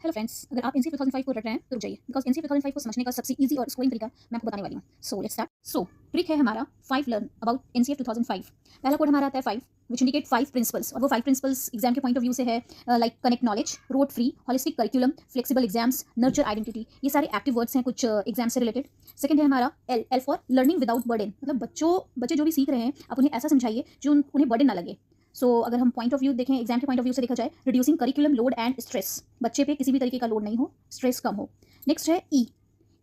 Hello friends, अगर आप NCF 2005 को रट रहे हैं तो रुक जाइए, बिकॉज एनसीएफ 2005 को समझने का सबसे इजी और स्कोरिंग तरीका मैं आपको बताने वाली हूँ। So let's start. So trick है हमारा 5 लर्न अबाउट एनसीएफ 2005। पहला कोड हमारा आता है 5 विच इंडिकेट 5 प्रिंसिपल्स, और वो 5 प्रिंसिपल्स एग्जाम के पॉइंट ऑफ व्यू से है like connect knowledge, road free, holistic curriculum, flexible exams, nurture identity. ये सारे एक्टिव वर्ड्स हैं कुछ एग्जाम से रिलेटेड। सेकंड है हमारा L for learning without burden, मतलब बच्चे जो भी सीख रहे हैं आप उन्हें ऐसा समझाइए जो उन्हें बर्डन ना लगे। अगर हम पॉइंट ऑफ व्यू देखें, एग्जाम के पॉइंट ऑफ व्यू से देखा जाए, reducing curriculum load and stress, बच्चे पे किसी भी तरीके का लोड नहीं हो, स्ट्रेस कम हो। नेक्स्ट है E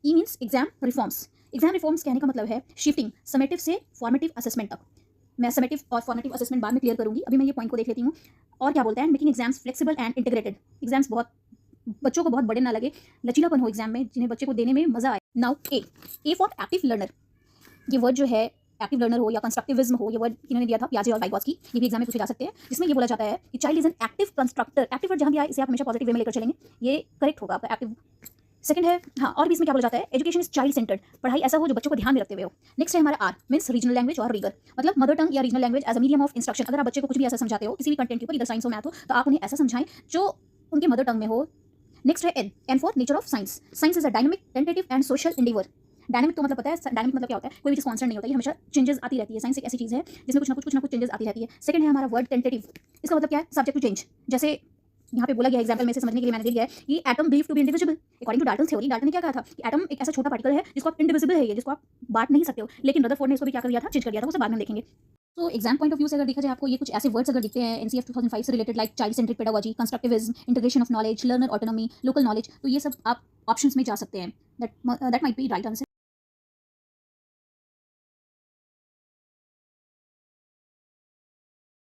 means exam reforms. Exam reforms कहने का मतलब है शिफ्टिंग समेटिव से फॉर्मेटिव असेसमेंट तक। मैं समेटिव और फॉर्मेटिव असेसमेंट बाद में क्लियर करूंगी, अभी मैं ये पॉइंट को देख लेती हूँ। और क्या बोलते हैं, making exams flexible and integrated. Exams बच्चों को बहुत बर्डन ना लगे, लचीलापन हो एग्जाम में, जिन्हें बच्चे को देने में मजा आए। Now A for active learner. ये वर्ड जो है एक्टिव लर्नर हो या कंस्ट्रक्टिविज्म हो, ये वर्ड इन्होंने दिया था प्याजे और वाइगॉत्स्की, ये भी एग्जाम में पूछे जा सकते हैं, जिसमें ये बोला जाता है कि child is an active constructor. Active word जहां भी आए इसे आप हमेशा पॉजिटिव वे में लेकर चलेंगे, ये करेक्ट होगा आपका एक्टिव। सेकंड है हाँ, और भी इसमें क्या बोला जाता है, एजुकेशन इज चाइल्ड सेंटर्ड, पढ़ाई ऐसा हो जो बच्चों को ध्यान में रखते हुए हो। नेक्स्ट है हमारा आर मीन्स रीजनल लैंग्वेज और रीगर, मतलब मदर टंग या regional language as a medium of instruction. अगर आप बच्चे को कुछ भी ऐसा समझाते हो किसी भी कंटेंट के ऊपर, इधर साइंस हो मैथ हो, तो आप उन्हें ऐसा समझाएं जो उनके मदर टंग में हो। नेक्स्ट है N for nature of science. Science is a dynamic, tentative and social endeavour. Dynamic तो मतलब पता है, डायनामिक मतलब क्या होता है, कोई भी चीज कांस्टेंट नहीं होता, ये हमेशा चेंजेस आती रहती है। साइंस एक ऐसी चीज है जिसमें कुछ ना कुछ चेंजेस आती रहती है। सेकंड है हमारा वर्ड टेंटेटिव। इसका मतलब क्या है, सब्जेक्ट टू चेंज। जैसे यहाँ पे बोला गया एग्जांपल में से समझने के लिए मैंने दिया है कि atom believe to be indivisible according to Dalton theory. Dalton ने क्या कहा था कि एटम एक ऐसा छोटा पार्टिकल है जिसको आप इंडिविजिबल है, ये जिसको आप बांट नहीं सकते हो, लेकिन रदरफोर्ड ने इसको भी क्या कर दिया था, चेंज कर दिया था, उसे बाद में हम देखेंगे। तो एग्जाम पॉइंट ऑफ व्यू से अगर देखा जाए, आपको ये कुछ ऐसे वर्ड्स अगर दिखते हैं एनसीएफ 2005 से related, like child centric pedagogy, constructivism, integration of knowledge, learner autonomy, local knowledge, तो ये सब आप ऑप्शंस में जा सकते हैं। That might be right answer.